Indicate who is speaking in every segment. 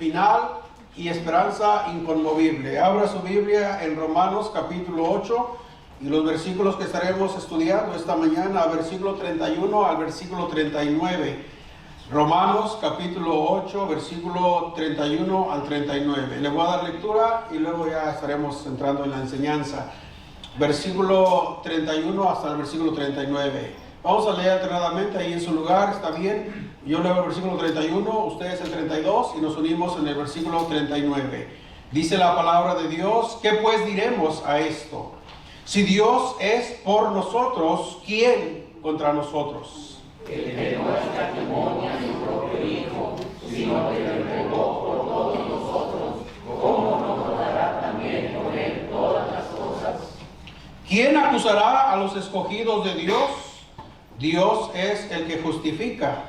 Speaker 1: final y esperanza inconmovible. Abra su Biblia en Romanos capítulo 8 y los versículos que estaremos estudiando esta mañana, versículo 31 al versículo 39. Romanos capítulo 8, versículo 31 al 39. Le voy a dar lectura y luego ya estaremos entrando en la enseñanza. Versículo 31 hasta el versículo 39. Vamos a leer alternadamente ahí en su lugar, ¿está bien? Yo leo el versículo 31, ustedes el 32 y nos unimos en el versículo 39. Dice la palabra de Dios: ¿qué pues diremos a esto? Si Dios es por nosotros, ¿quién contra nosotros?
Speaker 2: El que no escatimó a su propio Hijo, sino que lo entregó por todos nosotros, ¿cómo no nos dará también con él todas las cosas?
Speaker 1: ¿Quién acusará a los escogidos de Dios? Dios es el que justifica.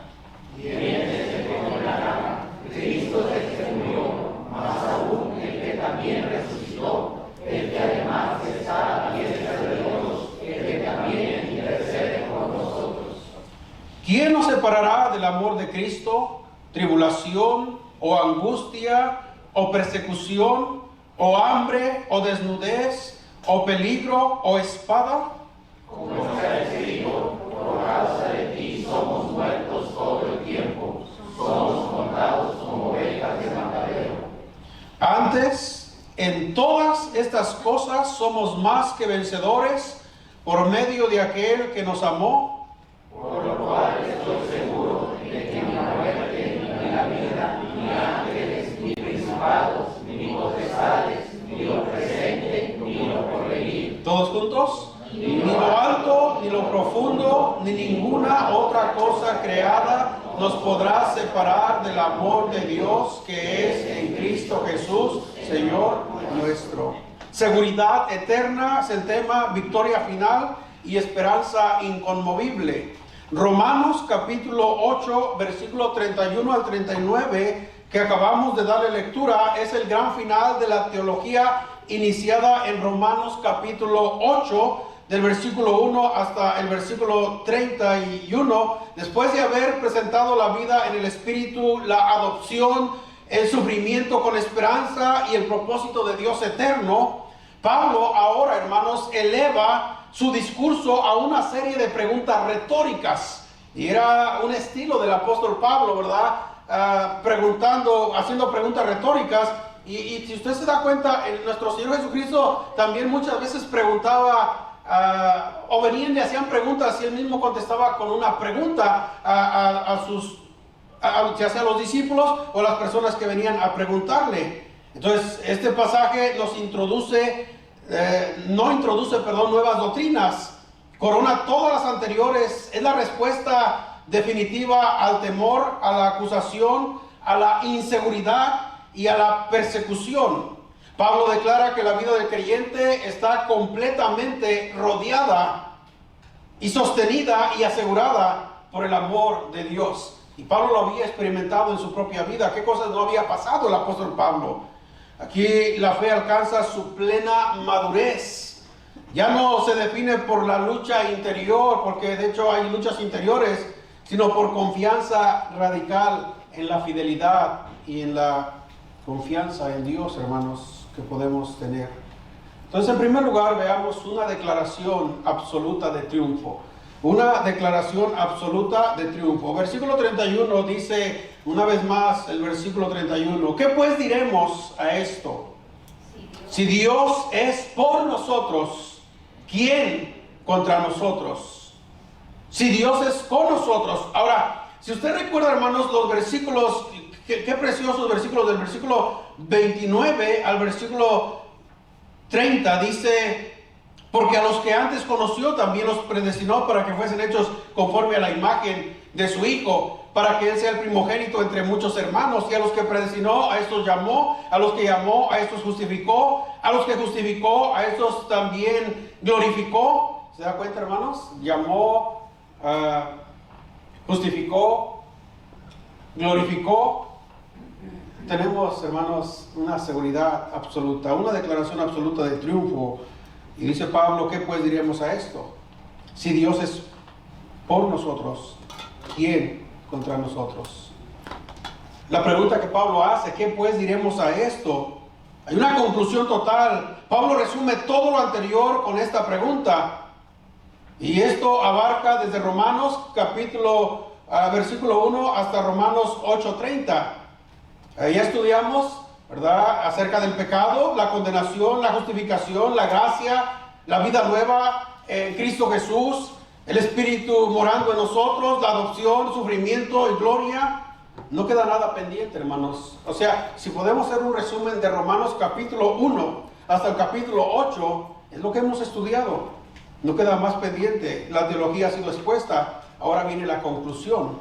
Speaker 2: ¿Quién es el que condenará? Cristo es el que murió, más aún el que también resucitó, el que además está a la diestra de Dios, el que también intercede por nosotros.
Speaker 1: ¿Quién nos separará del amor de Cristo? ¿Tribulación, o angustia, o persecución, o hambre, o desnudez, o peligro, o espada?
Speaker 2: Como está escrito, por causa de ti somos muertos todo el tiempo, somos contados como ovejas de matadero.
Speaker 1: Antes, en todas estas cosas somos más que vencedores por medio de aquel que nos amó.
Speaker 2: Por lo cual estoy seguro de que ni la muerte, ni la vida, ni ángeles, ni principados, ni potestades, ni lo presente, ni lo porvenir.
Speaker 1: ¿Todos juntos? Ni lo alto, ni lo profundo, ni ninguna otra cosa creada nos podrá separar del amor de Dios que es en Cristo Jesús, Señor nuestro. Seguridad eterna es el tema, victoria final y esperanza inconmovible. Romanos capítulo 8, versículo 31 al 39, que acabamos de darle lectura, es el gran final de la teología iniciada en Romanos capítulo 8, del versículo 1 hasta el versículo 31, después de haber presentado la vida en el Espíritu, la adopción, el sufrimiento con esperanza y el propósito de Dios eterno. Pablo ahora, hermanos, eleva su discurso a una serie de preguntas retóricas. Y era un estilo del apóstol Pablo, ¿verdad? Haciendo preguntas retóricas. Y si usted se da cuenta, nuestro Señor Jesucristo también muchas veces preguntaba, o venían y hacían preguntas y él mismo contestaba con una pregunta ya sea a los discípulos o a las personas que venían a preguntarle. Entonces este pasaje nos no introduce nuevas doctrinas, corona todas las anteriores, es la respuesta definitiva al temor, a la acusación, a la inseguridad y a la persecución. Pablo declara que la vida del creyente está completamente rodeada y sostenida y asegurada por el amor de Dios. Y Pablo lo había experimentado en su propia vida. ¿Qué cosas no había pasado el apóstol Pablo? Aquí la fe alcanza su plena madurez. Ya no se define por la lucha interior, porque de hecho hay luchas interiores, sino por confianza radical en la fidelidad y en la confianza en Dios, hermanos, que podemos tener. Entonces, en primer lugar, veamos una declaración absoluta de triunfo. Una declaración absoluta de triunfo. Versículo 31 dice, una vez más, el versículo 31, ¿qué pues diremos a esto? Si Dios es por nosotros, ¿quién contra nosotros? Si Dios es con nosotros. Ahora, si usted recuerda, hermanos, los versículos, qué preciosos versículos, del versículo 29 al versículo 30, dice, porque a los que antes conoció también los predestinó para que fuesen hechos conforme a la imagen de su Hijo, para que Él sea el primogénito entre muchos hermanos. Y a los que predestinó, a estos llamó, a los que llamó, a estos justificó, a los que justificó, a estos también glorificó. ¿Se da cuenta, hermanos? Llamó, justificó, glorificó. Tenemos, hermanos, una seguridad absoluta, una declaración absoluta de triunfo. Y dice Pablo, ¿qué pues diremos a esto? Si Dios es por nosotros, ¿quién contra nosotros? La pregunta que Pablo hace, ¿qué pues diremos a esto? Hay una conclusión total. Pablo resume todo lo anterior con esta pregunta. Y esto abarca desde Romanos versículo 1 hasta Romanos 8:30. Ya estudiamos, ¿verdad?, acerca del pecado, la condenación, la justificación, la gracia, la vida nueva en Cristo Jesús, el Espíritu morando en nosotros, la adopción, sufrimiento y gloria. No queda nada pendiente, hermanos. O sea, si podemos hacer un resumen de Romanos capítulo 1 hasta el capítulo 8, es lo que hemos estudiado. No queda más pendiente. La teología ha sido expuesta. Ahora viene la conclusión.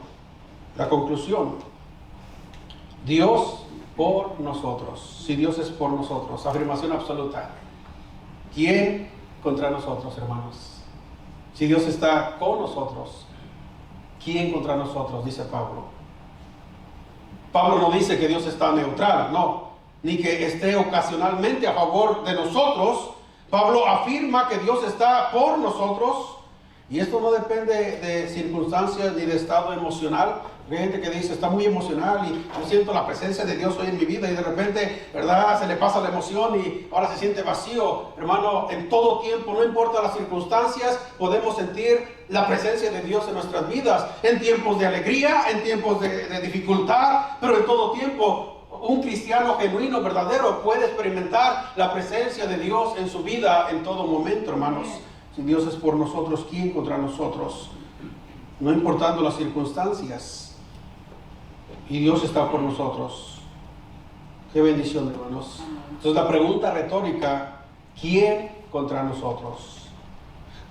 Speaker 1: La conclusión. Dios por nosotros. Si Dios es por nosotros. Afirmación absoluta. ¿Quién contra nosotros, hermanos? Si Dios está con nosotros, ¿quién contra nosotros? Dice Pablo. Pablo no dice que Dios está neutral, no, ni que esté ocasionalmente a favor de nosotros. Pablo afirma que Dios está por nosotros, y esto no depende de circunstancias ni de estado emocional. Hay gente que dice, está muy emocional y yo siento la presencia de Dios hoy en mi vida, y de repente, ¿verdad?, se le pasa la emoción y ahora se siente vacío. Hermano, en todo tiempo, no importa las circunstancias, podemos sentir la presencia de Dios en nuestras vidas, en tiempos de alegría, en tiempos de dificultad, pero en todo tiempo. Un cristiano genuino, verdadero, puede experimentar la presencia de Dios en su vida en todo momento, hermanos. Si Dios es por nosotros, ¿quién contra nosotros? No importando las circunstancias. Y Dios está por nosotros. Qué bendición, hermanos. Entonces la pregunta retórica, ¿quién contra nosotros?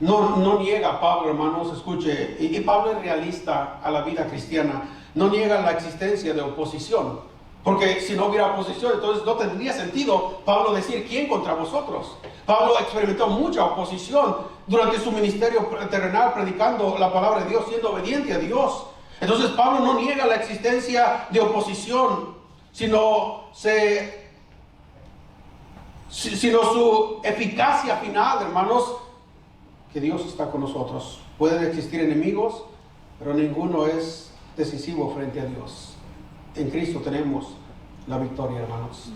Speaker 1: No niega Pablo, hermanos, escuche, y Pablo es realista a la vida cristiana. No niega la existencia de oposición. Porque si no hubiera oposición, entonces no tendría sentido Pablo decir, ¿quién contra vosotros? Pablo experimentó mucha oposición durante su ministerio terrenal, predicando la palabra de Dios, siendo obediente a Dios. Entonces Pablo no niega la existencia de oposición, sino su eficacia final, hermanos, que Dios está con nosotros. Pueden existir enemigos, pero ninguno es decisivo frente a Dios. En Cristo tenemos la victoria, hermanos.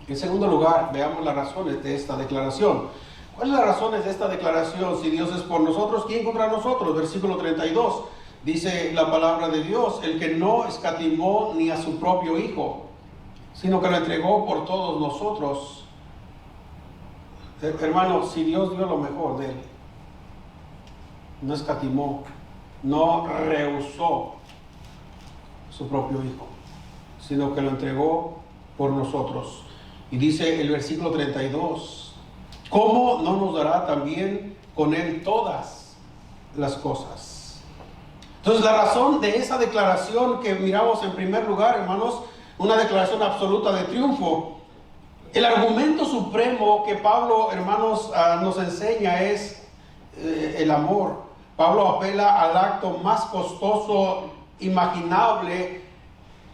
Speaker 1: En segundo lugar, veamos las razones de esta declaración. ¿Cuáles son las razones de esta declaración? Si Dios es por nosotros, ¿quién contra nosotros? Versículo 32. Dice la palabra de Dios, el que no escatimó ni a su propio Hijo, sino que lo entregó por todos nosotros. Hermano, si Dios dio lo mejor de él, no escatimó, no rehusó su propio Hijo, sino que lo entregó por nosotros. Y dice el versículo 32, ¿cómo no nos dará también con él todas las cosas? Entonces la razón de esa declaración que miramos en primer lugar, hermanos, una declaración absoluta de triunfo. El argumento supremo que Pablo, hermanos, nos enseña es el amor. Pablo apela al acto más costoso imaginable.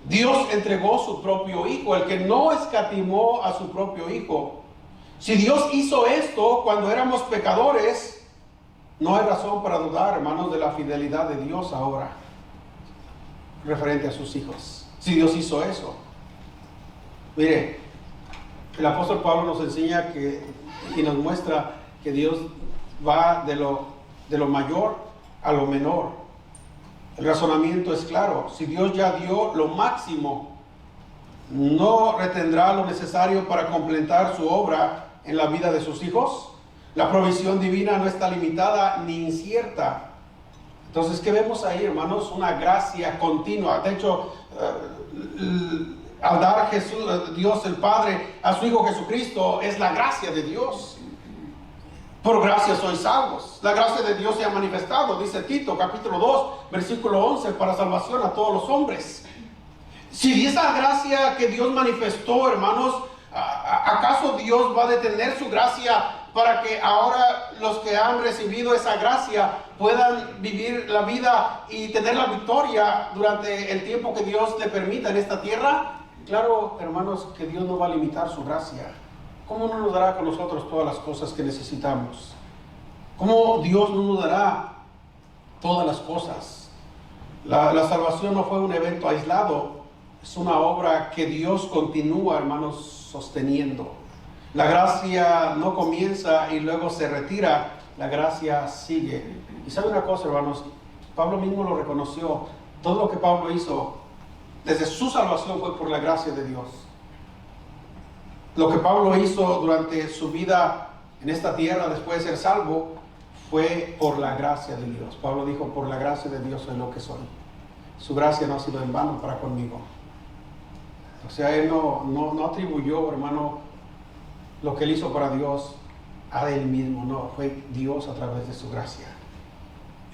Speaker 1: Dios entregó su propio Hijo, el que no escatimó a su propio Hijo. Si Dios hizo esto cuando éramos pecadores, no hay razón para dudar, hermanos, de la fidelidad de Dios ahora referente a sus hijos. Si Dios hizo eso, mire, el apóstol Pablo nos enseña y nos muestra que Dios va de lo mayor a lo menor. El razonamiento es claro. Si Dios ya dio lo máximo, ¿no retendrá lo necesario para completar su obra en la vida de sus hijos? La provisión divina no está limitada ni incierta. Entonces, ¿qué vemos ahí, hermanos? Una gracia continua. De hecho, al dar Dios el Padre a su Hijo Jesucristo, es la gracia de Dios. Por gracia sois salvos. La gracia de Dios se ha manifestado, dice Tito, capítulo 2, versículo 11, para salvación a todos los hombres. Si esa gracia que Dios manifestó, hermanos, ¿acaso Dios va a detener su gracia para que ahora los que han recibido esa gracia puedan vivir la vida y tener la victoria durante el tiempo que Dios le permita en esta tierra? Claro, hermanos, que Dios no va a limitar su gracia. ¿Cómo no nos dará con nosotros todas las cosas que necesitamos? ¿Cómo Dios no nos dará todas las cosas? La salvación no fue un evento aislado, Es una obra que Dios continúa, hermanos, sosteniendo. La gracia no comienza y luego se retira, la gracia sigue. Y sabe una cosa, hermanos, Pablo mismo lo reconoció. Todo lo que Pablo hizo desde su salvación fue por la gracia de Dios. Lo que Pablo hizo durante su vida en esta tierra después de ser salvo fue por la gracia de Dios. Pablo dijo, por la gracia de Dios soy lo que soy. Su gracia no ha sido en vano para conmigo. O sea, él no atribuyó, hermano, lo que él hizo para Dios a él mismo. No, fue Dios a través de su gracia.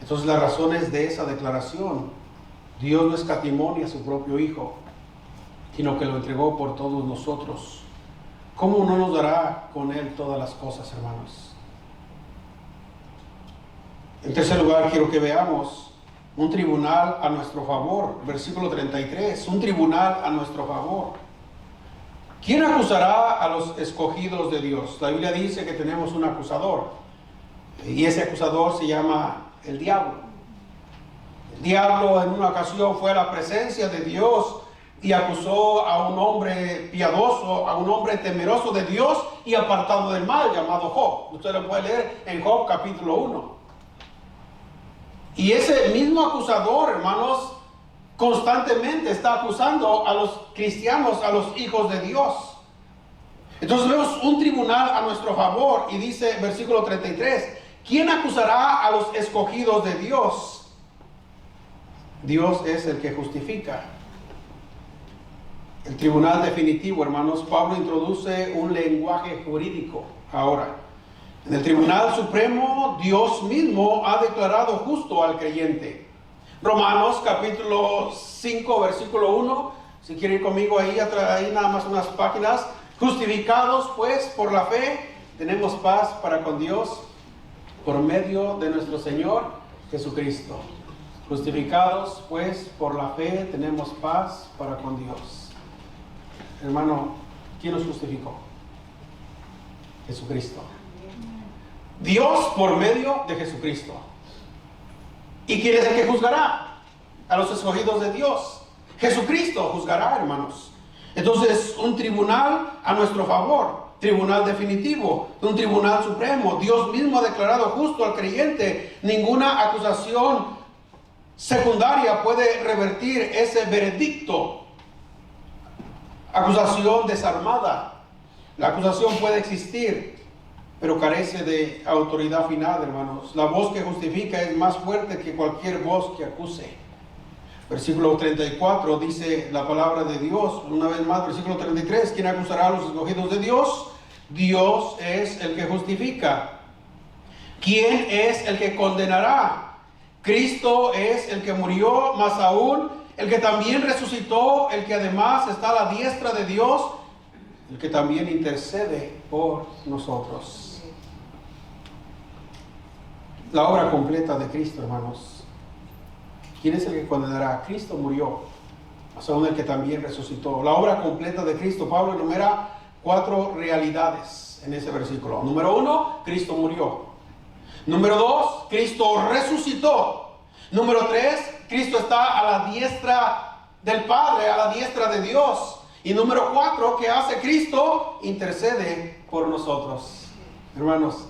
Speaker 1: Entonces las razones de esa declaración, Dios no escatimó ni a su propio Hijo, sino que lo entregó por todos nosotros. ¿Cómo no nos dará con él todas las cosas, hermanos? En tercer lugar, quiero que veamos un tribunal a nuestro favor. Versículo 33, un tribunal a nuestro favor. ¿Quién acusará a los escogidos de Dios? La Biblia dice que tenemos un acusador, y ese acusador se llama el diablo. El diablo en una ocasión fue a la presencia de Dios y acusó a un hombre piadoso, a un hombre temeroso de Dios y apartado del mal, llamado Job. Usted lo puede leer en Job capítulo 1. Y ese mismo acusador, hermanos, constantemente está acusando a los cristianos, a los hijos de Dios. Entonces vemos un tribunal a nuestro favor y dice, versículo 33, ¿quién acusará a los escogidos de Dios? Dios es el que justifica. El tribunal definitivo, hermanos, Pablo introduce un lenguaje jurídico ahora. En el Tribunal Supremo, Dios mismo ha declarado justo al creyente. Romanos capítulo 5, versículo 1. Si quiere ir conmigo ahí nada más unas páginas. Justificados pues por la fe, tenemos paz para con Dios por medio de nuestro Señor Jesucristo. Justificados pues por la fe, tenemos paz para con Dios. Hermano, ¿quién nos justificó? Jesucristo. Dios por medio de Jesucristo. ¿Y quién es el que juzgará? A los escogidos de Dios. Jesucristo juzgará, hermanos. Entonces, un tribunal a nuestro favor, tribunal definitivo, un tribunal supremo. Dios mismo ha declarado justo al creyente. Ninguna acusación secundaria puede revertir ese veredicto. Acusación desarmada. La acusación puede existir, pero carece de autoridad final, hermanos. La voz que justifica es más fuerte que cualquier voz que acuse. Versículo 34 dice la palabra de Dios, una vez más, versículo 33, ¿quién acusará a los escogidos de Dios? Dios es el que justifica. ¿Quién es el que condenará? Cristo es el que murió, más aún, el que también resucitó, el que además está a la diestra de Dios, el que también intercede por nosotros. La obra completa de Cristo, hermanos. ¿Quién es el que condenará? Cristo murió, más aún el que también resucitó. La obra completa de Cristo. Pablo enumera 4 realidades en ese versículo. Número 1, Cristo murió. Número 2, Cristo resucitó. Número 3, Cristo está a la diestra del Padre, a la diestra de Dios. Y número 4, ¿qué hace Cristo? Intercede por nosotros. Hermanos,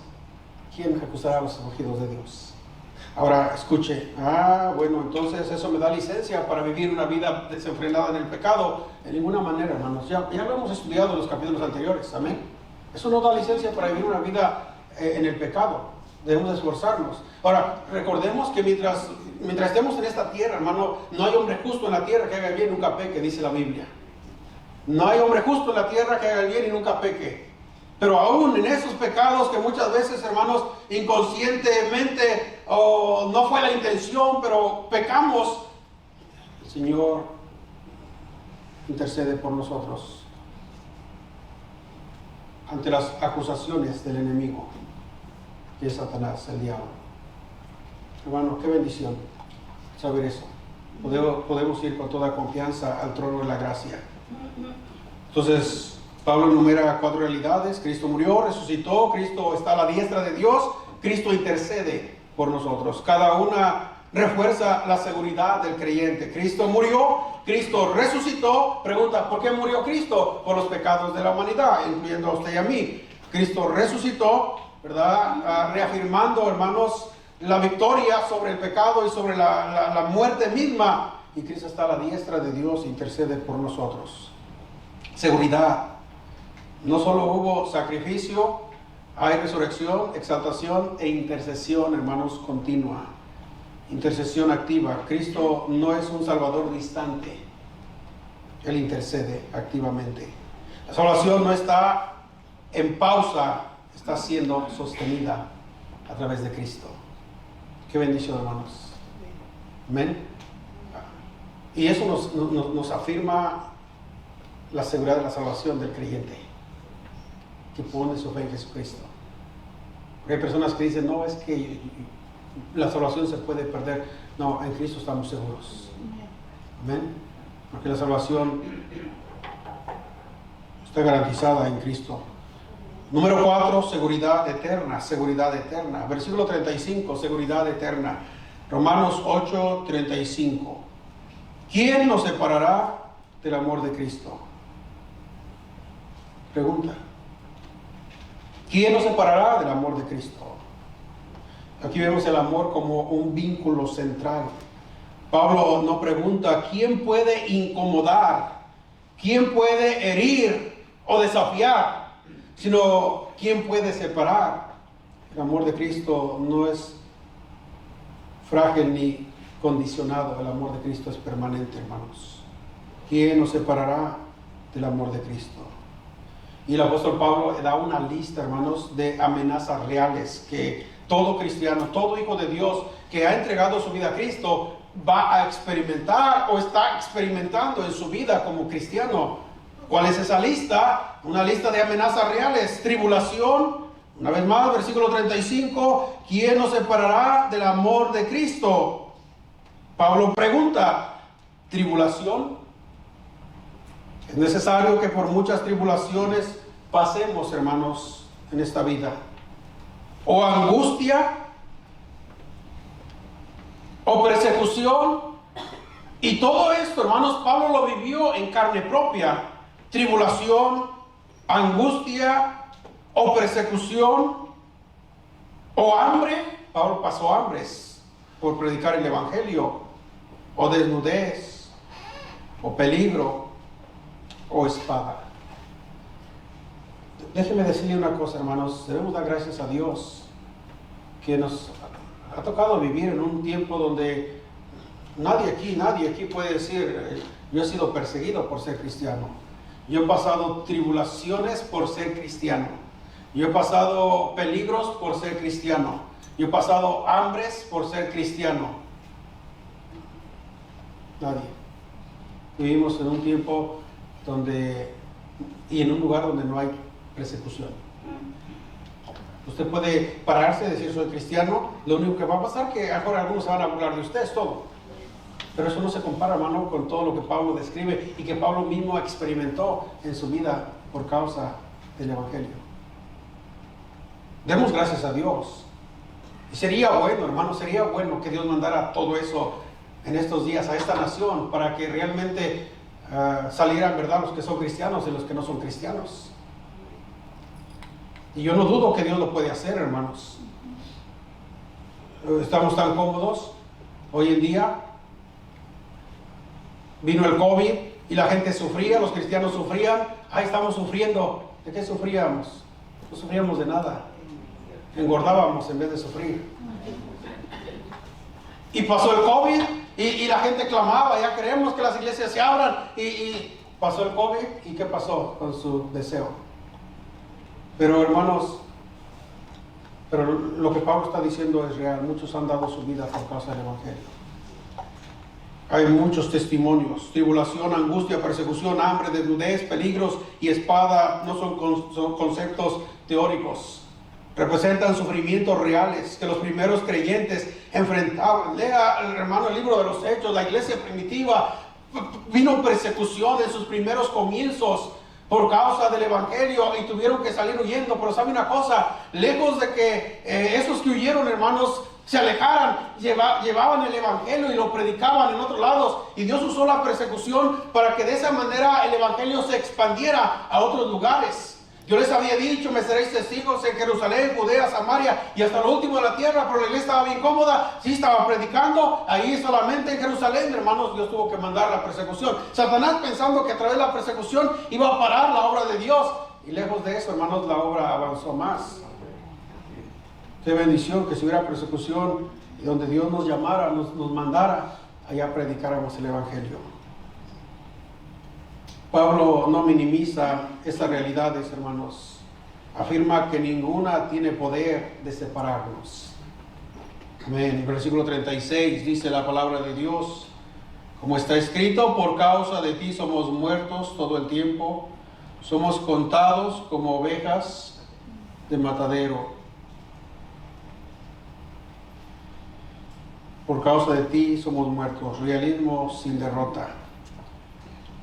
Speaker 1: ¿quién acusará a los escogidos de Dios? Ahora, escuche. Bueno, entonces eso me da licencia para vivir una vida desenfrenada en el pecado. De ninguna manera, hermanos. Ya lo hemos estudiado en los capítulos anteriores. Amén. Eso no da licencia para vivir una vida en el pecado. Debemos esforzarnos. Ahora, recordemos que mientras estemos en esta tierra, hermano, no hay hombre justo en la tierra que haga el bien y nunca peque, dice la Biblia. No hay hombre justo en la tierra que haga el bien y nunca peque. Pero aún en esos pecados que muchas veces, hermanos, inconscientemente o no fue la intención, pero pecamos, el Señor intercede por nosotros ante las acusaciones del enemigo, que es Satanás, el diablo. Hermano, qué bendición saber eso. Podemos ir con toda confianza al trono de la gracia. Entonces, Pablo enumera 4 realidades. Cristo murió, resucitó, Cristo está a la diestra de Dios, Cristo intercede por nosotros. Cada una refuerza la seguridad del creyente. Cristo murió, Cristo resucitó. Pregunta, ¿por qué murió Cristo? Por los pecados de la humanidad, incluyendo a usted y a mí. Cristo resucitó, ¿verdad? Reafirmando, hermanos, la victoria sobre el pecado y sobre la muerte misma. Y Cristo está a la diestra de Dios e intercede por nosotros. Seguridad. No solo hubo sacrificio, hay resurrección, exaltación e intercesión, hermanos, continua. Intercesión activa. Cristo no es un salvador distante. Él intercede activamente. La salvación no está en pausa, está siendo sostenida a través de Cristo. Qué bendición, hermanos. Amén. Y eso nos afirma la seguridad de la salvación del creyente, que pone su fe en Jesucristo. Porque hay personas que dicen, no, es que la salvación se puede perder. No, en Cristo estamos seguros. Amén. Porque la salvación está garantizada en Cristo. Número 4, seguridad eterna. Seguridad eterna. Versículo 35, seguridad eterna. Romanos 8, 35. ¿Quién nos separará del amor de Cristo? Pregunta. ¿Quién nos separará del amor de Cristo? Aquí vemos el amor como un vínculo central. Pablo no pregunta, ¿quién puede incomodar? ¿Quién puede herir o desafiar? Sino, ¿quién puede separar? El amor de Cristo no es frágil ni condicionado. El amor de Cristo es permanente, hermanos. ¿Quién nos separará del amor de Cristo? Y el apóstol Pablo da una lista, hermanos, de amenazas reales que todo cristiano, todo hijo de Dios que ha entregado su vida a Cristo va a experimentar o está experimentando en su vida como cristiano. ¿Cuál es esa lista? Una lista de amenazas reales. Tribulación, una vez más, versículo 35, ¿quién nos separará del amor de Cristo? Pablo pregunta, ¿tribulación? Es necesario que por muchas tribulaciones pasemos, hermanos, en esta vida. O angustia, o persecución. Y todo esto, hermanos, Pablo lo vivió en carne propia. Tribulación, angustia, o persecución, o hambre. Pablo pasó hambres por predicar el evangelio, o desnudez, o peligro, o espada. Déjeme decirle una cosa, hermanos. Debemos dar gracias a Dios que nos ha tocado vivir en un tiempo donde nadie aquí puede decir, yo he sido perseguido por ser cristiano. Yo he pasado tribulaciones por ser cristiano. Yo he pasado peligros por ser cristiano. Yo he pasado hambres por ser cristiano. Nadie. Vivimos en un tiempo y en un lugar donde no hay persecución. Usted puede pararse y decir soy cristiano, lo único que va a pasar es que ahora algunos se van a burlar de usted, es todo. Pero eso no se compara, hermano, con todo lo que Pablo describe y que Pablo mismo experimentó en su vida por causa del evangelio. Demos gracias a Dios. Y sería bueno, hermano, sería bueno que Dios mandara todo eso en estos días a esta nación para que realmente salieran, ¿verdad?, los que son cristianos y los que no son cristianos. Y yo no dudo que Dios lo puede hacer, hermanos. Estamos tan cómodos hoy en día. Vino el COVID y la gente sufría, los cristianos sufrían. Ahí estamos sufriendo. ¿De qué sufríamos? No sufríamos de nada. Engordábamos en vez de sufrir. Y pasó el COVID y la gente clamaba, ya queremos que las iglesias se abran. Y pasó el COVID y ¿qué pasó con su deseo? Pero hermanos, lo que Pablo está diciendo es real. Muchos han dado su vida por causa del evangelio. Hay muchos testimonios. Tribulación, angustia, persecución, hambre, desnudez, peligros y espada no son conceptos teóricos. Representan sufrimientos reales que los primeros creyentes enfrentaban. Lea, hermano, el libro de los Hechos. La iglesia primitiva vino persecución en sus primeros comienzos por causa del evangelio y tuvieron que salir huyendo. Pero sabe una cosa, lejos de que esos que huyeron, hermanos, se alejaran, llevaban el evangelio y lo predicaban en otros lados. Y Dios usó la persecución para que de esa manera el evangelio se expandiera a otros lugares. Yo les había dicho, me seréis testigos en Jerusalén, Judea, Samaria y hasta lo último de la tierra. Pero la iglesia estaba bien cómoda, sí estaba predicando ahí solamente en Jerusalén. Hermanos, Dios tuvo que mandar la persecución. Satanás, pensando que a través de la persecución iba a parar la obra de Dios, y lejos de eso, hermanos, la obra avanzó más. Qué bendición que si hubiera persecución y donde Dios nos llamara, nos mandara, allá predicáramos el evangelio. Pablo no minimiza estas realidades, hermanos. Afirma que ninguna tiene poder de separarnos. Amén. Versículo 36 dice la palabra de Dios: como está escrito, por causa de ti somos muertos todo el tiempo, somos contados como ovejas de matadero. Por causa de ti somos muertos. Realismo sin derrota.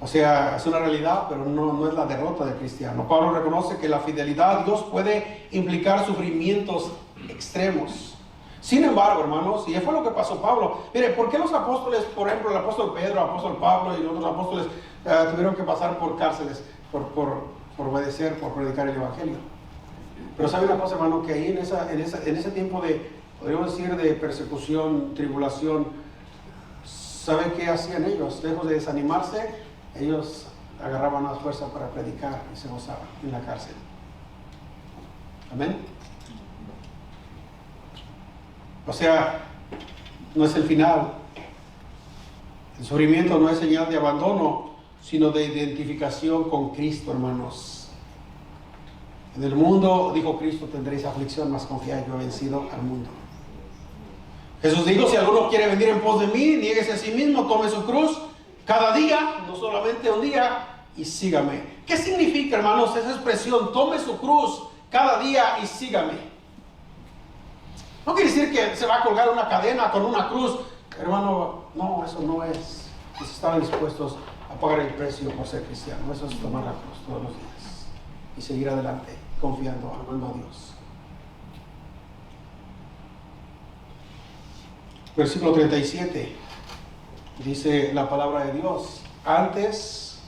Speaker 1: O sea, es una realidad, pero no es la derrota del cristiano. Pablo reconoce que la fidelidad a Dios puede implicar sufrimientos extremos. Sin embargo, hermanos, y fue lo que pasó Pablo. Mire, ¿por qué los apóstoles, por ejemplo, el apóstol Pedro, el apóstol Pablo y los otros apóstoles tuvieron que pasar por cárceles por obedecer, por predicar el evangelio? Pero sabe una cosa, hermano, que ahí en ese tiempo de, podríamos decir, de persecución, tribulación, ¿sabe qué hacían ellos? Lejos de desanimarse, ellos agarraban más fuerza para predicar y se gozaban en la cárcel. Amén. O sea, no es el final. El sufrimiento no es señal de abandono, sino de identificación con Cristo, hermanos. En el mundo, dijo Cristo, tendréis aflicción, mas confiad, yo he vencido al mundo. Jesús dijo, si alguno quiere venir en pos de mí, niéguese a sí mismo, tome su cruz cada día, no solamente un día, y sígame. ¿Qué significa, hermanos, esa expresión? Tome su cruz cada día y sígame. No quiere decir que se va a colgar una cadena con una cruz. Hermano, no, eso no es. Están dispuestos a pagar el precio por ser cristiano. Eso es tomar la cruz todos los días y seguir adelante, confiando, amando a Dios. Versículo 37, dice la palabra de Dios: antes,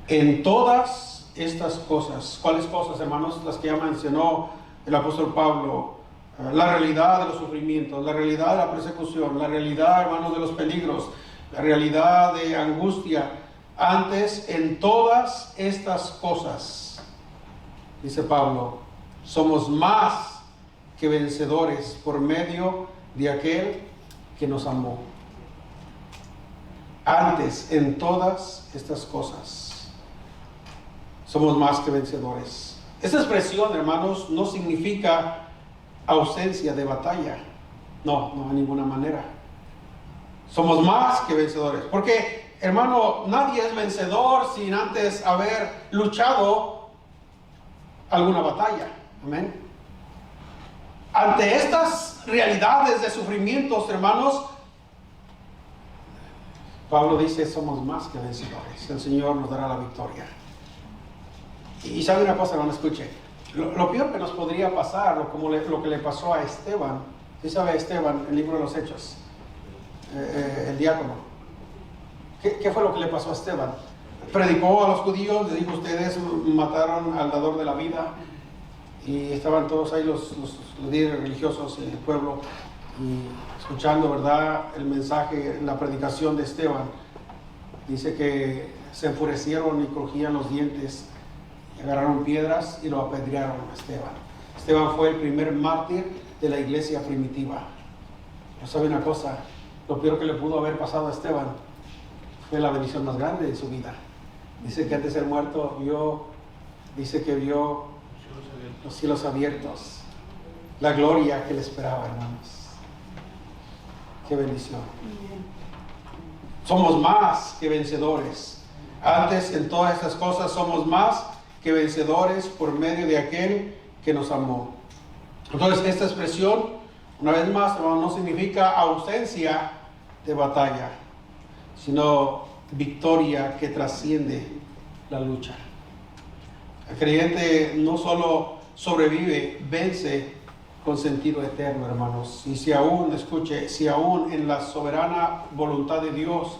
Speaker 1: en todas estas cosas. ¿Cuáles cosas, hermanos? Las que ya mencionó el apóstol Pablo. La realidad de los sufrimientos, la realidad de la persecución, la realidad, hermanos, de los peligros, la realidad de angustia. Antes, en todas estas cosas, dice Pablo, somos más que vencedores por medio de aquel que nos amó. Antes, en todas estas cosas, somos más que vencedores. Esta expresión, hermanos, no significa ausencia de batalla. No, de ninguna manera. Somos más que vencedores. Porque, hermano, nadie es vencedor sin antes haber luchado alguna batalla. Amén. Ante estas realidades de sufrimientos, hermanos, Pablo dice, somos más que vencedores. El Señor nos dará la victoria. Y sabe una cosa, hermano, escuche. Lo peor que nos podría pasar, lo que le pasó a Esteban, ¿sí sabe Esteban, el libro de los Hechos? El diácono. ¿Qué fue lo que le pasó a Esteban? Predicó a los judíos, les dijo, ustedes mataron al dador de la vida, y estaban todos ahí los líderes religiosos en el pueblo, y escuchando, ¿verdad?, el mensaje, la predicación de Esteban. Dice que se enfurecieron y crujían los dientes, agarraron piedras y lo apedrearon a Esteban. Esteban fue el primer mártir de la iglesia primitiva. ¿No sabe una cosa? Lo peor que le pudo haber pasado a Esteban fue la bendición más grande de su vida. Dice que antes de ser muerto vio los cielos abiertos, la gloria que le esperaba, hermanos. Qué bendición. Somos más que vencedores. Antes, en todas estas cosas, somos más que vencedores por medio de aquel que nos amó. Entonces, esta expresión, una vez más, no significa ausencia de batalla, sino victoria que trasciende la lucha. El creyente no solo sobrevive, vence con sentido eterno, hermanos. Y si aún, escuche, si aún en la soberana voluntad de Dios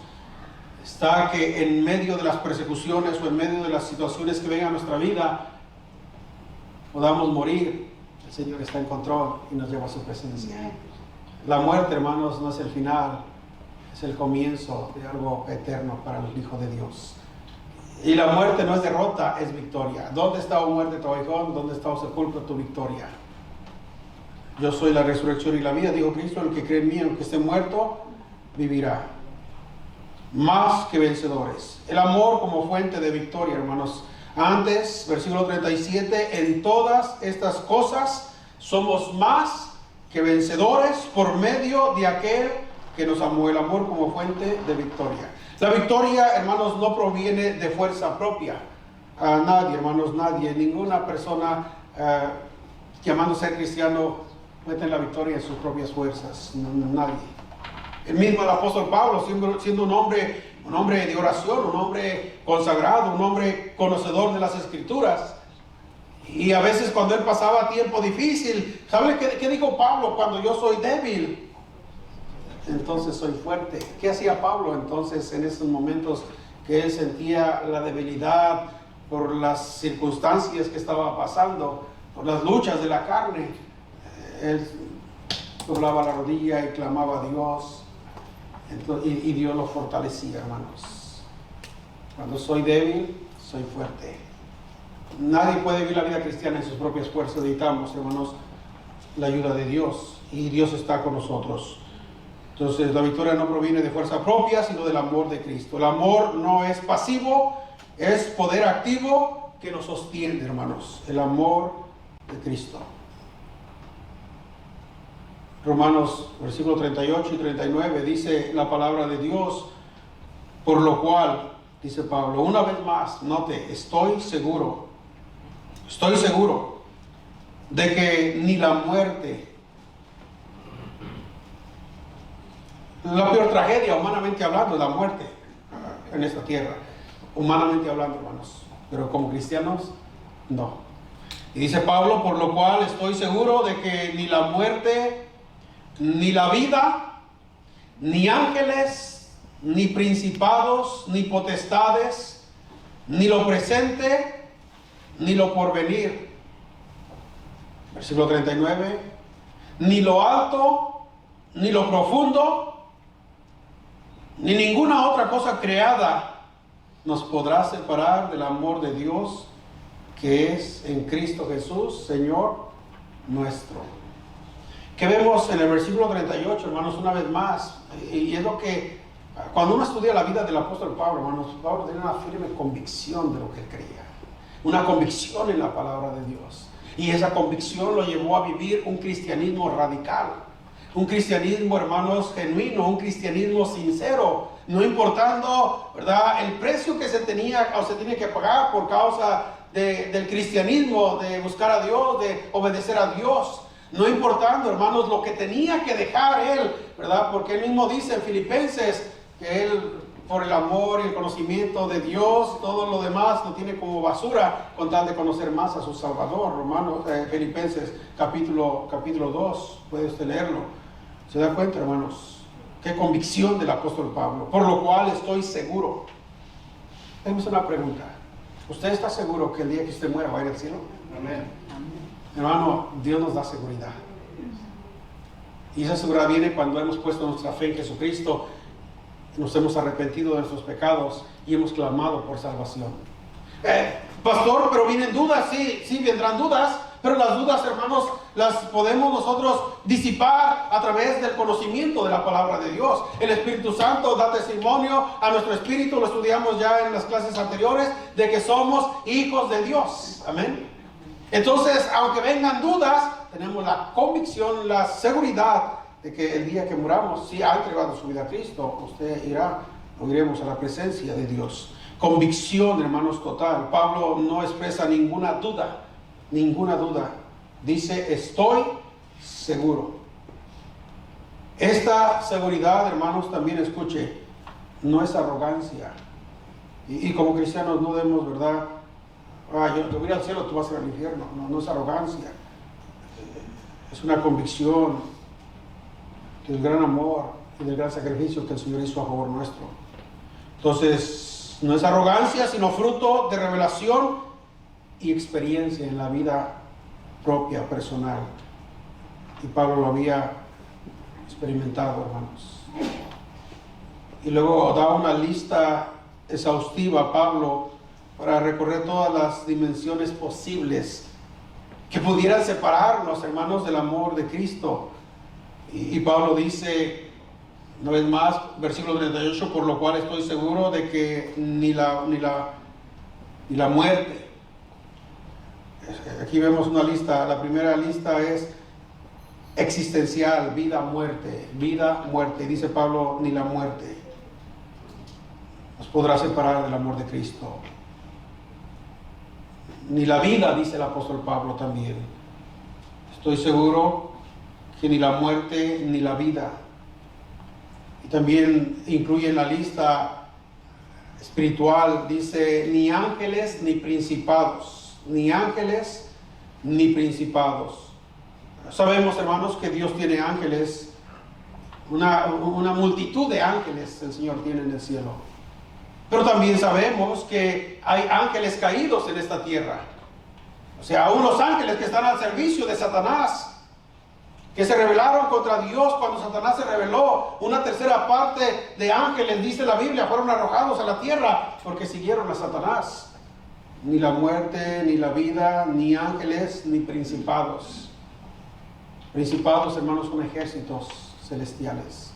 Speaker 1: está que en medio de las persecuciones o en medio de las situaciones que vengan a nuestra vida, podamos morir, el Señor está en control y nos lleva a su presencia. La muerte, hermanos, no es el final, es el comienzo de algo eterno para el Hijo de Dios. Y la muerte no es derrota, es victoria. ¿Dónde está, oh muerte, tu aguijón? ¿Dónde está, oh sepulcro, tu victoria? Yo soy la resurrección y la vida, dijo Cristo. El que cree en mí, aunque esté muerto, vivirá. Más que vencedores. El amor como fuente de victoria, hermanos. Antes, versículo 37, en todas estas cosas somos más que vencedores por medio de aquel que nos amó. El amor como fuente de victoria. La victoria, hermanos, no proviene de fuerza propia. Nadie, hermanos, nadie, ninguna persona llamando ser cristiano mete la victoria en sus propias fuerzas. Nadie. El mismo el apóstol Pablo, siendo un hombre de oración, un hombre consagrado, un hombre conocedor de las Escrituras. Y a veces cuando él pasaba tiempo difícil, ¿sabe qué dijo Pablo? Cuando yo soy débil, entonces soy fuerte. ¿Qué hacía Pablo entonces en esos momentos que él sentía la debilidad por las circunstancias que estaba pasando, por las luchas de la carne? Él doblaba la rodilla y clamaba a Dios. Y Dios lo fortalecía, hermanos. Cuando soy débil, soy fuerte. Nadie puede vivir la vida cristiana en sus propias fuerzas. Necesitamos, hermanos, la ayuda de Dios. Y Dios está con nosotros. Entonces la victoria no proviene de fuerza propia, sino del amor de Cristo. El amor no es pasivo, es poder activo que nos sostiene, hermanos. El amor de Cristo. Romanos, versículos 38 y 39, dice la palabra de Dios, por lo cual, dice Pablo, una vez más, note, estoy seguro de que ni la muerte, la peor tragedia, humanamente hablando, es la muerte en esta tierra, humanamente hablando, hermanos, pero como cristianos, no. Y dice Pablo, por lo cual estoy seguro de que ni la muerte, ni la vida, ni ángeles, ni principados, ni potestades, ni lo presente, ni lo porvenir. Versículo 39. Ni lo alto, ni lo profundo, ni ninguna otra cosa creada nos podrá separar del amor de Dios que es en Cristo Jesús, Señor nuestro. Que vemos en el versículo 38, hermanos, una vez más, y es lo que, cuando uno estudia la vida del apóstol Pablo, hermanos, Pablo tenía una firme convicción de lo que él creía, una convicción en la palabra de Dios, y esa convicción lo llevó a vivir un cristianismo radical, un cristianismo, hermanos, genuino, un cristianismo sincero, no importando, ¿verdad?, el precio que se tenía o se tiene que pagar por causa del cristianismo, de buscar a Dios, de obedecer a Dios. No importando, hermanos, lo que tenía que dejar él, ¿verdad? Porque él mismo dice en Filipenses que él, por el amor y el conocimiento de Dios, todo lo demás lo tiene como basura con tal de conocer más a su Salvador. Filipenses capítulo 2, puede usted leerlo. ¿Se da cuenta, hermanos? Qué convicción del apóstol Pablo. Por lo cual estoy seguro. Tenemos una pregunta. ¿Usted está seguro que el día que usted muera va a ir al cielo? Amén. Hermano, Dios nos da seguridad. Y esa seguridad viene cuando hemos puesto nuestra fe en Jesucristo, nos hemos arrepentido de nuestros pecados y hemos clamado por salvación. Pastor, pero vienen dudas, sí vendrán dudas, pero las dudas, hermanos, las podemos nosotros disipar a través del conocimiento de la palabra de Dios. El Espíritu Santo da testimonio a nuestro espíritu, lo estudiamos ya en las clases anteriores, de que somos hijos de Dios. Amén. Entonces, aunque vengan dudas, tenemos la convicción, la seguridad de que el día que muramos, si ha entregado su vida a Cristo, usted irá o iremos a la presencia de Dios. Convicción, hermanos, total. Pablo no expresa ninguna duda. Dice, estoy seguro. Esta seguridad, hermanos, también escuche, no es arrogancia. Y como cristianos no debemos, ¿verdad? Yo te voy al cielo, tú vas a ir al infierno. No es arrogancia. Es una convicción del gran amor y del gran sacrificio que el Señor hizo a favor nuestro. Entonces, no es arrogancia, sino fruto de revelación y experiencia en la vida propia, personal. Y Pablo lo había experimentado, hermanos. Y luego da una lista exhaustiva, Pablo, para recorrer todas las dimensiones posibles que pudieran separarnos, hermanos, del amor de Cristo. Y Pablo dice, una vez más, versículo 38, por lo cual estoy seguro de que ni la muerte. Aquí vemos una lista. La primera lista es existencial, vida, muerte. Y dice Pablo, ni la muerte nos podrá separar del amor de Cristo. Ni la vida, dice el apóstol Pablo también. Estoy seguro que ni la muerte ni la vida. Y también incluye en la lista espiritual, dice, ni ángeles ni principados. Ni ángeles ni principados. Sabemos, hermanos, que Dios tiene ángeles, una multitud de ángeles el Señor tiene en el cielo. Pero también sabemos que hay ángeles caídos en esta tierra. O sea, aún los ángeles que están al servicio de Satanás, que se rebelaron contra Dios cuando Satanás se rebeló. Una tercera parte de ángeles, dice la Biblia, fueron arrojados a la tierra porque siguieron a Satanás. Ni la muerte, ni la vida, ni ángeles, ni principados. Principados, hermanos, son ejércitos celestiales.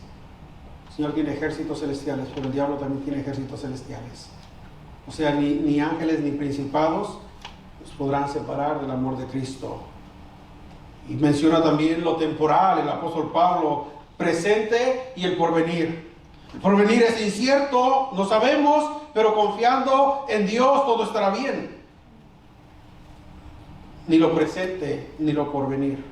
Speaker 1: El Señor tiene ejércitos celestiales, pero el diablo también tiene ejércitos celestiales. O sea, ni ángeles ni principados nos podrán separar del amor de Cristo. Y menciona también lo temporal, el apóstol Pablo, presente y el porvenir. El porvenir es incierto, no sabemos, pero confiando en Dios todo estará bien. Ni lo presente ni lo porvenir.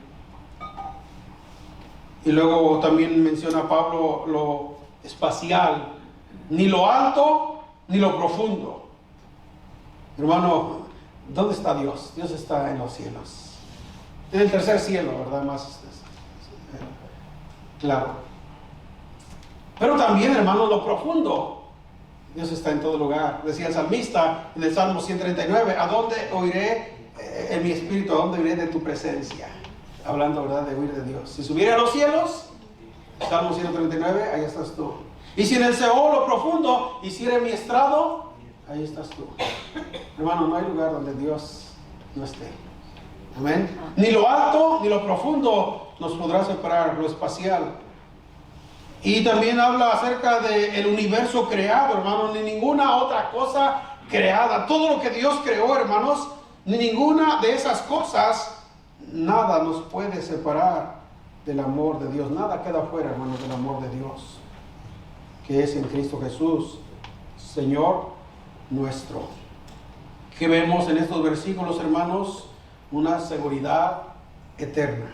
Speaker 1: Y luego también menciona Pablo lo espacial, ni lo alto ni lo profundo. Hermano, ¿dónde está Dios? Dios está en los cielos. En el tercer cielo, ¿verdad? Más claro. Pero también, hermano, lo profundo. Dios está en todo lugar. Decía el salmista en el Salmo 139, ¿a dónde oiré en mi espíritu? ¿A dónde oiré de tu presencia? Hablando, ¿verdad?, de oír de Dios. Si subiera a los cielos, Salmo 139, ahí estás tú. Y si en el Seol, lo profundo, hiciera mi estrado, ahí estás tú. Hermano, no hay lugar donde Dios no esté. Amén. Ni lo alto ni lo profundo nos podrá separar, lo espacial. Y también habla acerca del universo creado, hermanos, ni ninguna otra cosa creada. Todo lo que Dios creó, hermanos, ni ninguna de esas cosas, nada nos puede separar del amor de Dios. Nada queda fuera, hermanos, del amor de Dios, que es en Cristo Jesús, Señor nuestro. ¿Qué vemos en estos versículos, hermanos? Una seguridad eterna.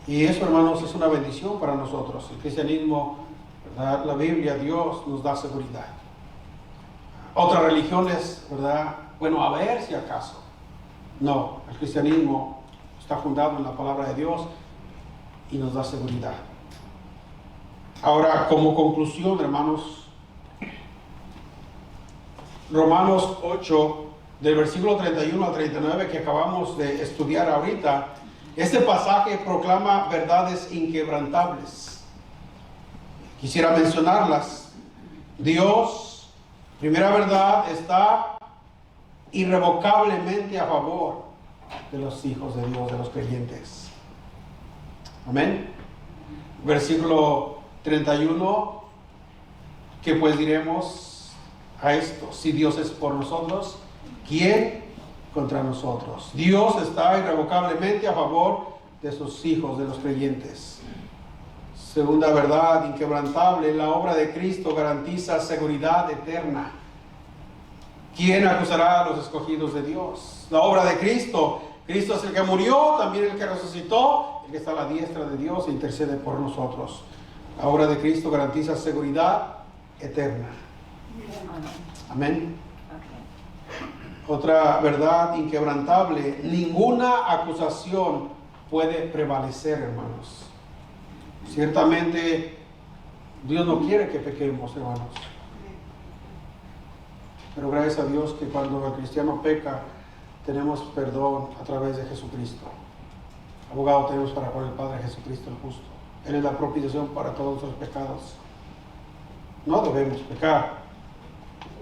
Speaker 1: Y eso, hermanos, es una bendición para nosotros. El cristianismo, ¿verdad?, la Biblia, Dios nos da seguridad. Otras religiones, ¿verdad?, bueno, a ver si acaso. No, el cristianismo está fundado en la palabra de Dios y nos da seguridad. Ahora, como conclusión, hermanos, Romanos 8, del versículo 31 al 39 que acabamos de estudiar ahorita, este pasaje proclama verdades inquebrantables. Quisiera mencionarlas. Dios, primera verdad, está irrevocablemente a favor de los hijos de Dios, de los creyentes. Amén. Versículo 31, que pues diremos a esto: si Dios es por nosotros, ¿quién contra nosotros? Dios está irrevocablemente a favor de sus hijos, de los creyentes. Segunda verdad inquebrantable, la obra de Cristo garantiza seguridad eterna. ¿Quién acusará a los escogidos de Dios? La obra de Cristo. Cristo es el que murió, también el que resucitó, el que está a la diestra de Dios e intercede por nosotros. La obra de Cristo garantiza seguridad eterna. Amén. Otra verdad inquebrantable, ninguna acusación puede prevalecer, hermanos. Ciertamente, Dios no quiere que pequemos, hermanos. Pero gracias a Dios que cuando el cristiano peca, tenemos perdón a través de Jesucristo. Abogado tenemos para con el Padre, Jesucristo el justo. Él es la propiciación para todos los pecados. No debemos pecar,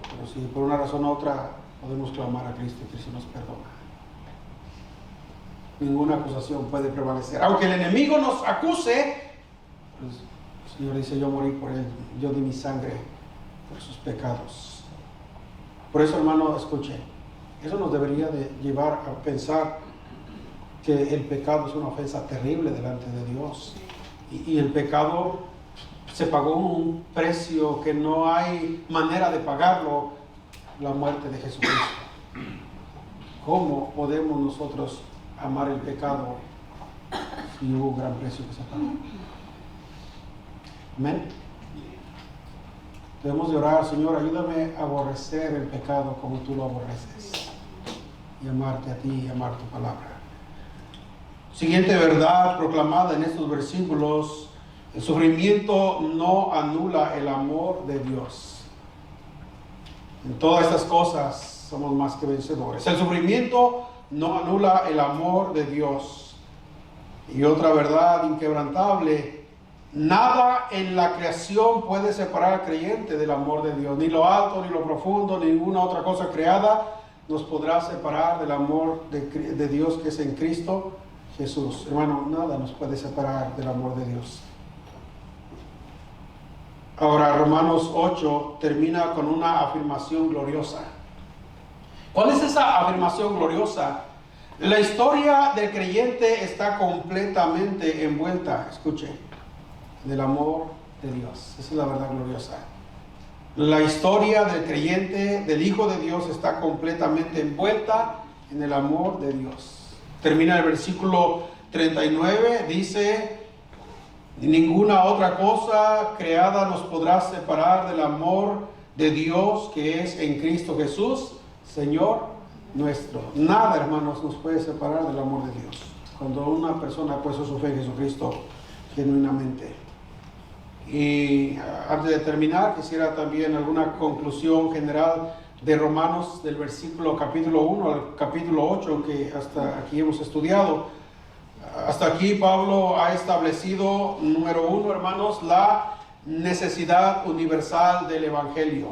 Speaker 1: pero si por una razón u otra podemos clamar a Cristo y Cristo nos perdona. Ninguna acusación puede prevalecer. Aunque el enemigo nos acuse, pues, el Señor dice: yo morí por él, yo di mi sangre por sus pecados. Por eso, hermano, escuche, eso nos debería de llevar a pensar que el pecado es una ofensa terrible delante de Dios. Y el pecado se pagó un precio que no hay manera de pagarlo: la muerte de Jesucristo. ¿Cómo podemos nosotros amar el pecado si hubo un gran precio que se pagó? Amén. Debemos de orar: Señor, ayúdame a aborrecer el pecado como tú lo aborreces, y amarte a ti y amar tu palabra. Siguiente verdad proclamada en estos versículos: el sufrimiento no anula el amor de Dios. En todas estas cosas somos más que vencedores. El sufrimiento no anula el amor de Dios. Y otra verdad inquebrantable: nada en la creación puede separar al creyente del amor de Dios. Ni lo alto, ni lo profundo, ni ninguna otra cosa creada nos podrá separar del amor de Dios que es en Cristo Jesús. Hermano, nada nos puede separar del amor de Dios. Ahora, Romanos 8 termina con una afirmación gloriosa. ¿Cuál es esa afirmación gloriosa? La historia del creyente está completamente envuelta, escuche, del amor de Dios. Esa es la verdad gloriosa. La historia del creyente, del Hijo de Dios, está completamente envuelta en el amor de Dios. Termina el versículo 39, dice: ninguna otra cosa creada nos podrá separar del amor de Dios que es en Cristo Jesús, Señor nuestro. Nada, hermanos, nos puede separar del amor de Dios cuando una persona ha puesto su fe en Jesucristo genuinamente. Y antes de terminar, quisiera también alguna conclusión general de Romanos, del versículo capítulo 1 al capítulo 8, que hasta aquí hemos estudiado. Hasta aquí Pablo ha establecido, número 1, hermanos, la necesidad universal del Evangelio.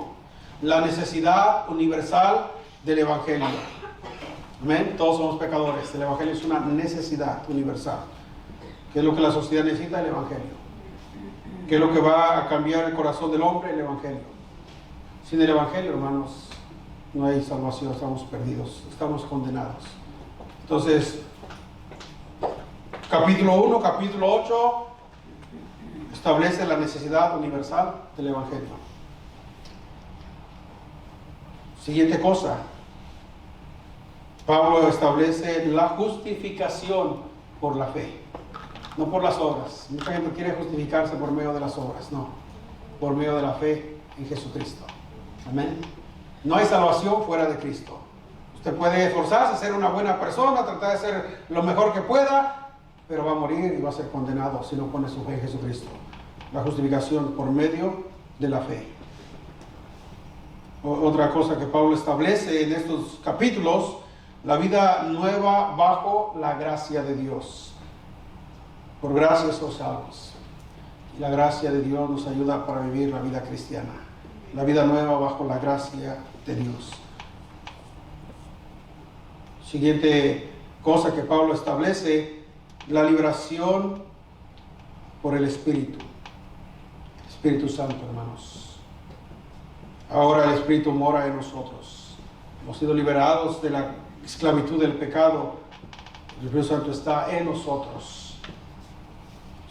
Speaker 1: La necesidad universal del Evangelio. Amén. Todos somos pecadores. El Evangelio es una necesidad universal. ¿Qué es lo que la sociedad necesita? El Evangelio. ¿Qué es lo que va a cambiar el corazón del hombre? El Evangelio. Sin el Evangelio, hermanos, no hay salvación. Estamos perdidos. Estamos condenados. Entonces, capítulo 1, capítulo 8 establece la necesidad universal del Evangelio. Siguiente cosa, Pablo establece la justificación por la fe, no por las obras. Mucha gente quiere justificarse por medio de las obras, no, por medio de la fe en Jesucristo. Amén. No hay salvación fuera de Cristo. Usted puede esforzarse a ser una buena persona, tratar de ser lo mejor que pueda, pero va a morir y va a ser condenado si no pone su fe en Jesucristo. La justificación por medio de la fe. Otra cosa que Pablo establece en estos capítulos: la vida nueva bajo la gracia de Dios. Por gracia somos salvos. Y la gracia de Dios nos ayuda para vivir la vida cristiana. La vida nueva bajo la gracia de Dios. Siguiente cosa que Pablo establece: la liberación por el Espíritu. Espíritu Santo, hermanos. Ahora el Espíritu mora en nosotros. Hemos sido liberados de la esclavitud del pecado. El Espíritu Santo está en nosotros.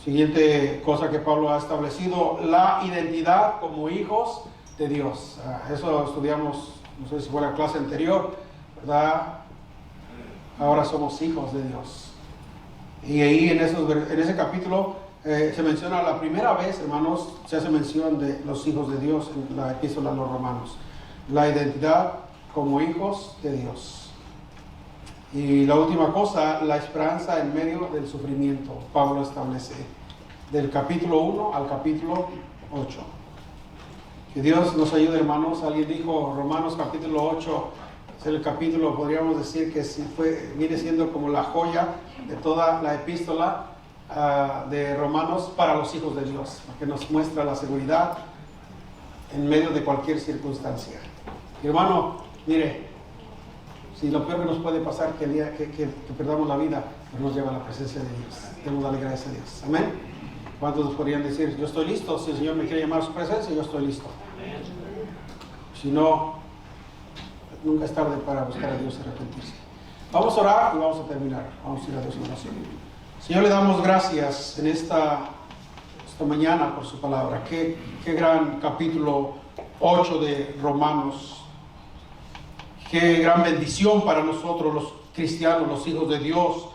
Speaker 1: Siguiente cosa que Pablo ha establecido: la identidad como hijos de Dios. Eso estudiamos, no sé si fue la clase anterior, ¿verdad? Ahora somos hijos de Dios. Y ahí en ese capítulo se menciona la primera vez, hermanos, se hace mención de los hijos de Dios en la epístola a los Romanos. La identidad como hijos de Dios. Y la última cosa, la esperanza en medio del sufrimiento. Pablo establece del capítulo 1 al capítulo 8. Que Dios nos ayude, hermanos. Alguien dijo, Romanos capítulo 8 es el capítulo, podríamos decir que viene siendo como la joya de toda la epístola de Romanos para los hijos de Dios, porque nos muestra la seguridad en medio de cualquier circunstancia. Y hermano, mire, si lo peor que nos puede pasar que el día que perdamos la vida, pues nos lleva a la presencia de Dios. Debemos darle gracias a Dios. Amén. ¿Cuántos nos podrían decir, yo estoy listo? Si el Señor me quiere llamar a su presencia, yo estoy listo. Si no, nunca es tarde para buscar a Dios y arrepentirse. Vamos a orar y vamos a terminar. Vamos a ir a Dios en oración. Señor, le damos gracias en esta mañana por su palabra. Qué gran capítulo 8 de Romanos. Qué gran bendición para nosotros los cristianos, los hijos de Dios,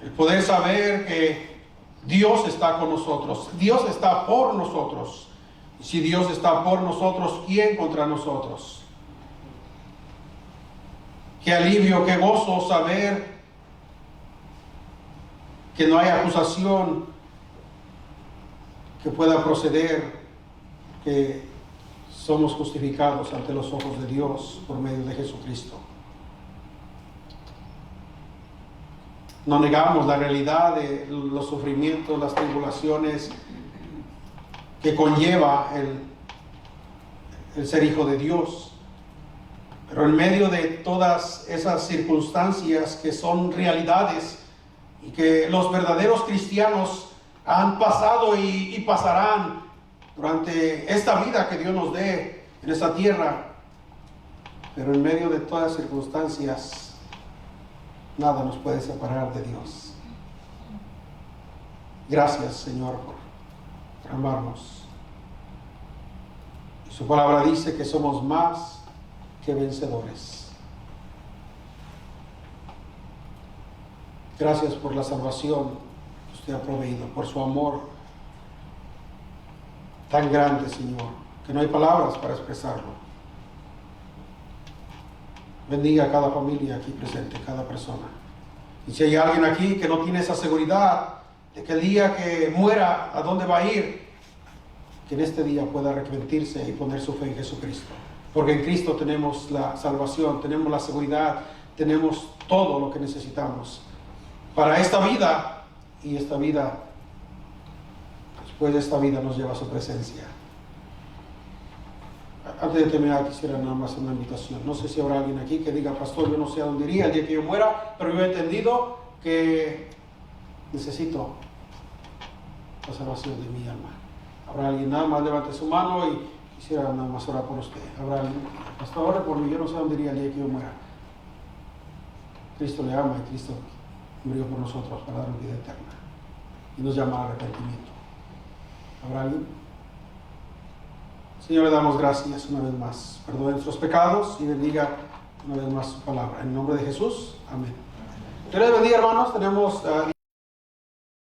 Speaker 1: el poder saber que Dios está con nosotros, Dios está por nosotros. Y si Dios está por nosotros, ¿quién contra nosotros? Qué alivio, qué gozo saber que no hay acusación que pueda proceder, que somos justificados ante los ojos de Dios por medio de Jesucristo. No negamos la realidad de los sufrimientos, las tribulaciones que conlleva el ser hijo de Dios. Pero en medio de todas esas circunstancias que son realidades y que los verdaderos cristianos han pasado y pasarán durante esta vida que Dios nos dé en esta tierra, pero en medio de todas las circunstancias, nada nos puede separar de Dios. Gracias, Señor, por amarnos. Y su palabra dice que somos más que vencedores. Gracias por la salvación que usted ha proveído, por su amor tan grande, Señor, que no hay palabras para expresarlo. Bendiga a cada familia aquí presente, cada persona. Y si hay alguien aquí que no tiene esa seguridad de que el día que muera, ¿a dónde va a ir? Que en este día pueda arrepentirse y poner su fe en Jesucristo. Porque en Cristo tenemos la salvación, tenemos la seguridad, tenemos todo lo que necesitamos para esta vida, y esta vida, después de esta vida, nos lleva a su presencia. Antes de terminar, quisiera nada más una invitación. No sé si habrá alguien aquí que diga, pastor, yo no sé a dónde iría el día que yo muera, pero yo he entendido que necesito la salvación de mi alma. Habrá alguien, nada más levante su mano y quisiera nada más orar por usted. Habrá alguien, pastor, ore por mí, yo no sé a dónde iría el día que yo muera. Cristo le ama y Cristo murió por nosotros para darnos vida eterna y nos llama al arrepentimiento. ¿Habrá alguien? Señor, le damos gracias una vez más. Perdone nuestros pecados y bendiga una vez más su palabra. En nombre de Jesús, amén. Dios les bendiga, hermanos. Tenemos